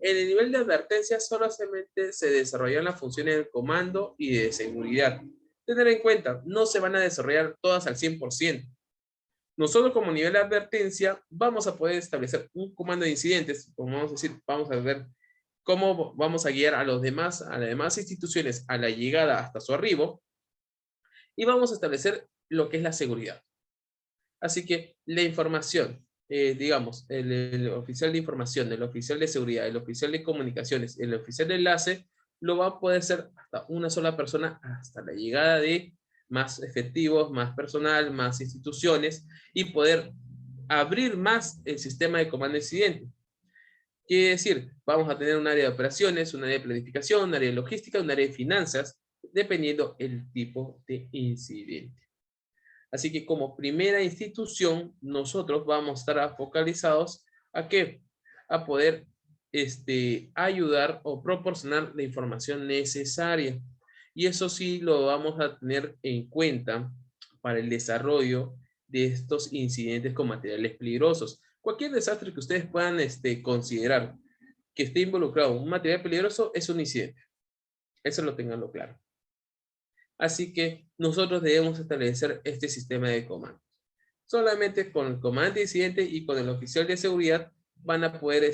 Speaker 1: En el nivel de advertencia solamente se desarrollan las funciones del comando y de seguridad. Tener en cuenta, no se van a desarrollar todas al 100%. Nosotros como nivel de advertencia vamos a poder establecer un comando de incidentes, como vamos a decir, vamos a ver cómo vamos a guiar a las demás instituciones a la llegada hasta su arribo y vamos a establecer lo que es la seguridad. Así que la información, digamos, el oficial de información, el oficial de seguridad, el oficial de comunicaciones, el oficial de enlace, lo va a poder ser hasta una sola persona hasta la llegada de más efectivos, más personal, más instituciones y poder abrir más el sistema de comando incidente. Quiere decir, vamos a tener un área de operaciones, un área de planificación, un área de logística, un área de finanzas, dependiendo el tipo de incidente. Así que como primera institución, nosotros vamos a estar focalizados a qué? A poder ayudar o proporcionar la información necesaria. Y eso sí lo vamos a tener en cuenta para el desarrollo de estos incidentes con materiales peligrosos. Cualquier desastre que ustedes puedan considerar que esté involucrado en un material peligroso es un incidente. Eso lo tenganlo claro. Así que nosotros debemos establecer este sistema de comandos. Solamente con el comandante incidente y con el oficial de seguridad van a poder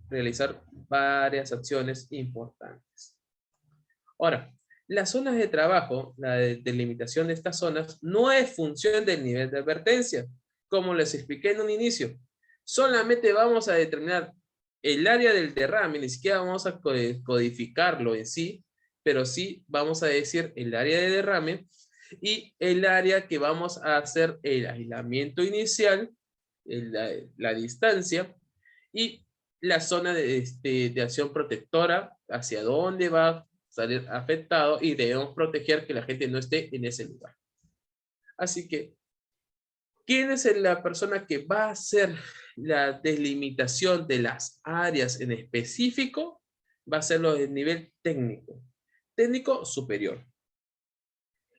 Speaker 1: realizar varias acciones importantes. Ahora, las zonas de trabajo, la delimitación de estas zonas, no es función del nivel de advertencia. Como les expliqué en un inicio, solamente vamos a determinar el área del derrame, ni siquiera vamos a codificarlo en sí, pero sí vamos a decir el área de derrame y el área que vamos a hacer el aislamiento inicial, la distancia y la zona de acción protectora, hacia dónde va a salir afectado y debemos proteger que la gente no esté en ese lugar. Así que, ¿quién es la persona que va a hacer la delimitación de las áreas en específico? Va a hacerlo de nivel técnico. Técnico superior.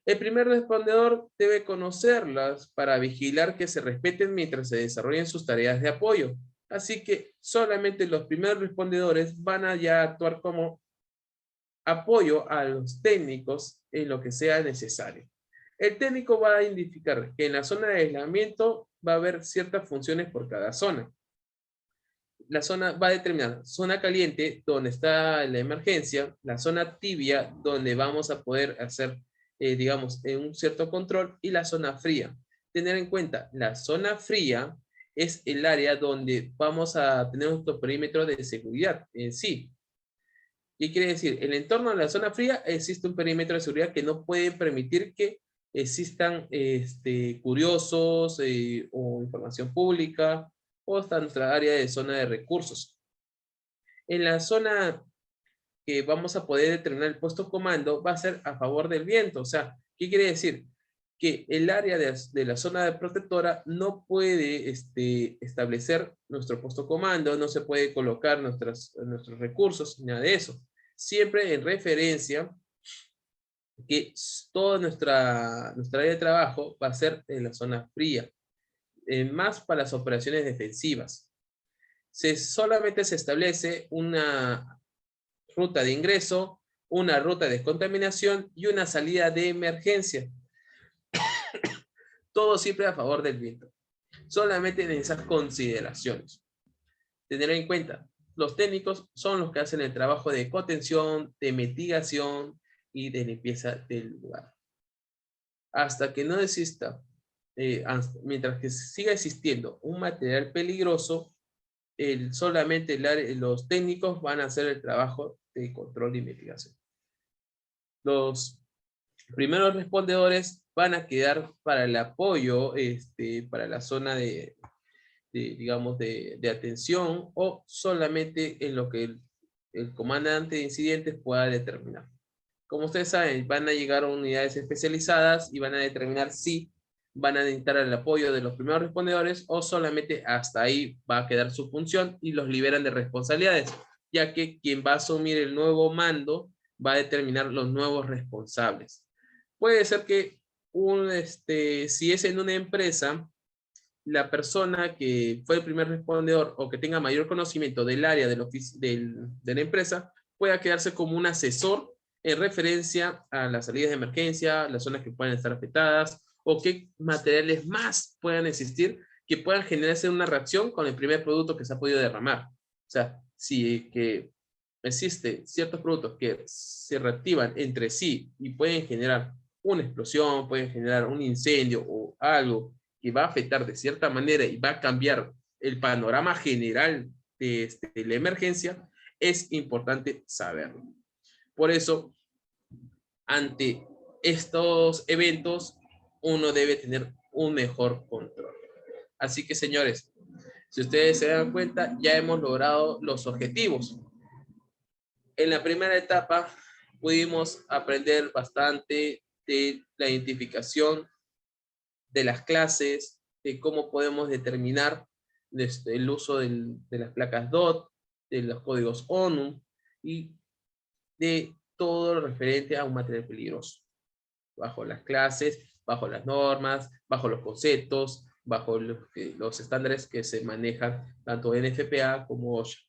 Speaker 1: El primer respondedor debe conocerlas para vigilar que se respeten mientras se desarrollen sus tareas de apoyo. Así que solamente los primeros respondedores van a ya actuar como apoyo a los técnicos en lo que sea necesario. El técnico va a identificar que en la zona de aislamiento va a haber ciertas funciones por cada zona. La zona va a determinar zona caliente, donde está la emergencia, la zona tibia, donde vamos a poder hacer, digamos, un cierto control, y la zona fría. Tener en cuenta, la zona fría es el área donde vamos a tener nuestro perímetro de seguridad en sí. ¿Qué quiere decir? En el entorno de la zona fría existe un perímetro de seguridad que no puede permitir que existan curiosos o información pública, o hasta nuestra área de zona de recursos. En la zona que vamos a poder determinar el puesto comando va a ser a favor del viento. O sea, ¿qué quiere decir? Que el área de la zona de protectora no puede establecer nuestro puesto comando, no se puede colocar nuestros recursos, nada de eso. Siempre en referencia que toda nuestra área de trabajo va a ser en la zona fría, más para las operaciones defensivas. Solamente se establece una ruta de ingreso, una ruta de descontaminación y una salida de emergencia. Todo siempre a favor del viento. Solamente en esas consideraciones. Tener en cuenta, los técnicos son los que hacen el trabajo de contención, de mitigación y de limpieza del lugar. Hasta que no exista, mientras que siga existiendo un material peligroso, solamente los técnicos van a hacer el trabajo de control y mitigación. Los primeros respondedores van a quedar para el apoyo, para la zona digamos, de atención, o solamente en lo que el comandante de incidentes pueda determinar. Como ustedes saben, van a llegar a unidades especializadas y van a determinar si van a necesitar el apoyo de los primeros respondedores o solamente hasta ahí va a quedar su función y los liberan de responsabilidades, ya que quien va a asumir el nuevo mando va a determinar los nuevos responsables. Puede ser que si es en una empresa, la persona que fue el primer respondedor o que tenga mayor conocimiento del área de la empresa pueda quedarse como un asesor en referencia a las salidas de emergencia, las zonas que pueden estar afectadas o qué materiales más puedan existir que puedan generarse una reacción con el primer producto que se ha podido derramar. O sea, si que existen ciertos productos que se reactivan entre sí y pueden generar una explosión, pueden generar un incendio o algo que va a afectar de cierta manera y va a cambiar el panorama general de la emergencia, es importante saberlo. Por eso, ante estos eventos, uno debe tener un mejor control. Así que, señores, si ustedes se dan cuenta, ya hemos logrado los objetivos. En la primera etapa pudimos aprender bastante de la identificación de las clases, de cómo podemos determinar el uso de las placas DOT, de los códigos ONU y de todo lo referente a un material peligroso, bajo las clases, bajo las normas, bajo los conceptos, bajo los estándares que se manejan tanto en FPA como OSHA.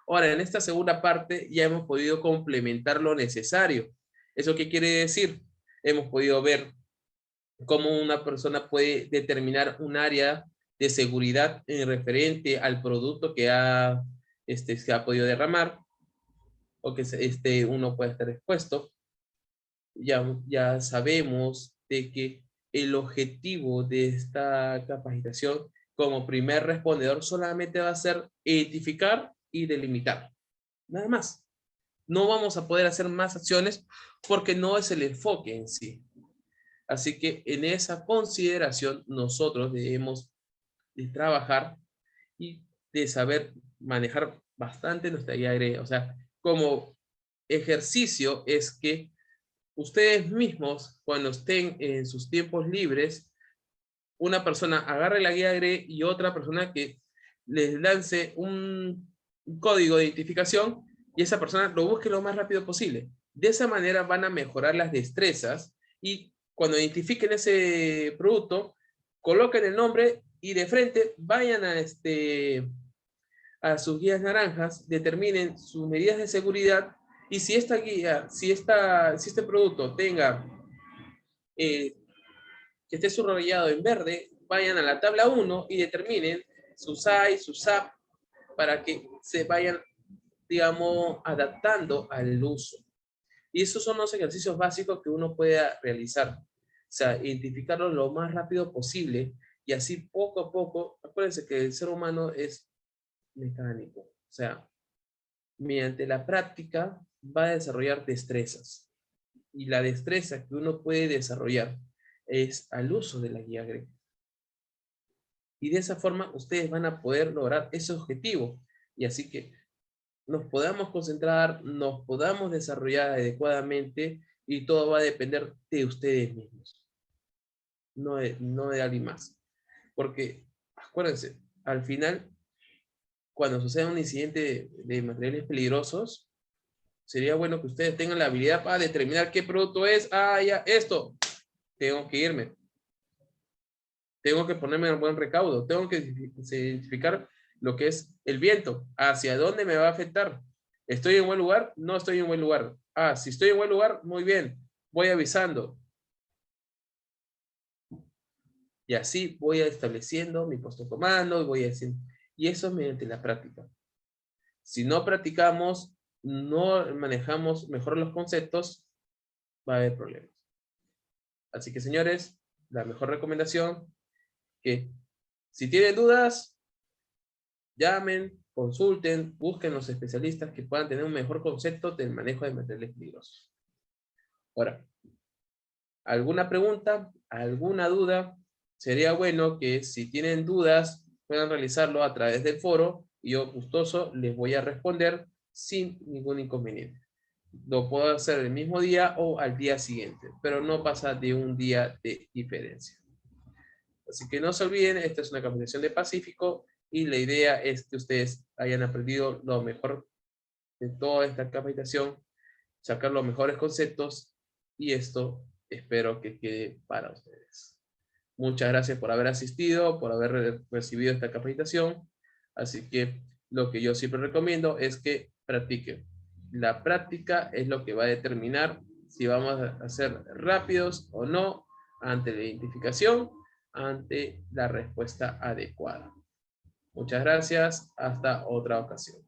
Speaker 1: Ahora, en esta segunda parte ya hemos podido complementar lo necesario. ¿Eso qué quiere decir? Hemos podido ver cómo una persona puede determinar un área de seguridad en referente al producto que se ha podido derramar o que uno puede estar expuesto. Ya sabemos de que el objetivo de esta capacitación como primer respondedor solamente va a ser identificar y delimitar. Nada más. No vamos a poder hacer más acciones porque no es el enfoque en sí. Así que en esa consideración nosotros debemos de trabajar y de saber manejar bastante nuestra guía aérea. O sea, como ejercicio es que ustedes mismos, cuando estén en sus tiempos libres, una persona agarre la guía aérea y otra persona que les lance un código de identificación y esa persona lo busque lo más rápido posible. De esa manera van a mejorar las destrezas y cuando identifiquen ese producto, coloquen el nombre y de frente vayan a sus guías naranjas, determinen sus medidas de seguridad y si esta guía, si este producto tenga que esté subrayado en verde, vayan a la tabla 1 y determinen su SAI, su SAP, para que se vayan, digamos, adaptando al uso. Y esos son los ejercicios básicos que uno puede realizar. O sea, identificarlos lo más rápido posible y así poco a poco, acuérdense que el ser humano es mecánico. O sea, mediante la práctica va a desarrollar destrezas. Y la destreza que uno puede desarrollar es al uso de la guía GRE. Y de esa forma ustedes van a poder lograr ese objetivo. Y así que nos podamos concentrar, nos podamos desarrollar adecuadamente y todo va a depender de ustedes mismos, no de alguien más. Porque, acuérdense, al final, cuando suceda un incidente de materiales peligrosos, sería bueno que ustedes tengan la habilidad para determinar qué producto es. Ah, ya, esto. Tengo que irme. Tengo que ponerme en buen recaudo. Tengo que identificar lo que es el viento. ¿Hacia dónde me va a afectar? ¿Estoy en buen lugar? No estoy en buen lugar. Ah, si estoy en buen lugar, muy bien. Voy avisando. Y así voy estableciendo mi puesto de comando. Voy haciendo. Y eso es mediante la práctica. Si no practicamos, no manejamos mejor los conceptos, va a haber problemas. Así que, señores, la mejor recomendación que si tienen dudas, llamen, consulten, busquen los especialistas que puedan tener un mejor concepto del manejo de materiales peligrosos. Ahora, ¿alguna pregunta? ¿Alguna duda? Sería bueno que si tienen dudas puedan realizarlo a través del foro y yo gustoso les voy a responder sin ningún inconveniente. Lo puedo hacer el mismo día o al día siguiente, pero no pasa de un día de diferencia. Así que no se olviden, esta es una capacitación de Pacífico y la idea es que ustedes hayan aprendido lo mejor de toda esta capacitación, sacar los mejores conceptos y esto espero que quede para ustedes. Muchas gracias por haber asistido, por haber recibido esta capacitación. Así que lo que yo siempre recomiendo es que practiquen. La práctica es lo que va a determinar si vamos a ser rápidos o no ante la identificación, ante la respuesta adecuada. Muchas gracias. Hasta otra ocasión.